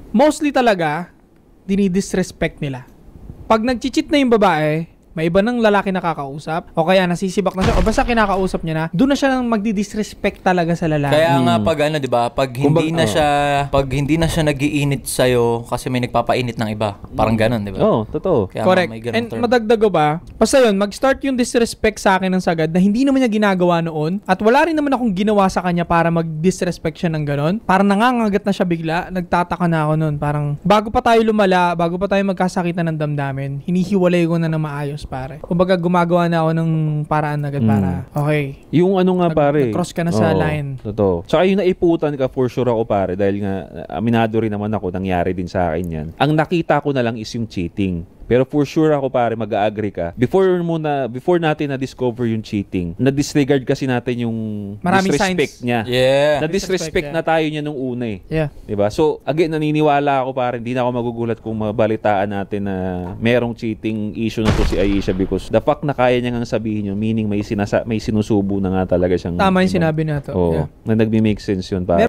mostly talaga, dinidisrespect nila. Pag nag-cheat na yung babae, may iba ng lalaki nakakausap, o kaya nasisibak na siya, o basta kinakausap niya na, doon na siya nang magdi-disrespect talaga sa lalaki. Kaya nga pag ano, 'di ba? Pag hindi na siya nagiinit sa kasi may nagpapainit ng iba. Parang ganoon, 'di ba? Oo, totoo. Kaya correct. may And term. madagdag ko ba, basta yun, mag-start yung disrespect sa akin ng sagad na hindi naman niya ginagawa noon, at wala rin naman akong ginawa sa kanya para mag-disrespect siya ng ganon. Parang nangangagat na siya bigla, nagtataka na ako noon. Parang bago pa tayo lumala, bago pa tayo magkasakitan ng damdamin, hinihiwalay ko na maayos, pare. Kumbaga gumagawa na ako ng paraan agad para, okay. Yung ano nga pare. Nag-cross ka na sa line. Totoo. Tsaka yung naiputan ka for sure ako pare dahil nga aminado rin naman ako, nangyari din sa akin yan. Ang nakita ko na lang is yung cheating. Pero for sure ako pare, mag-a-agree ka. Before natin na-discover yung cheating, na-disregard kasi natin yung maraming disrespect signs niya. Yeah. Na-disrespect na tayo niya nung una eh. Yeah. Diba? So, again, naniniwala ako pare, hindi na ako magugulat kung mabalitaan natin na merong cheating issue na to si Aisha because the fact na kaya niya ngang sabihin yun, meaning may sinusubo na nga talaga siyang... Tama yung sinabi na to. Oo, Yeah. na nagme-make sense yun pare.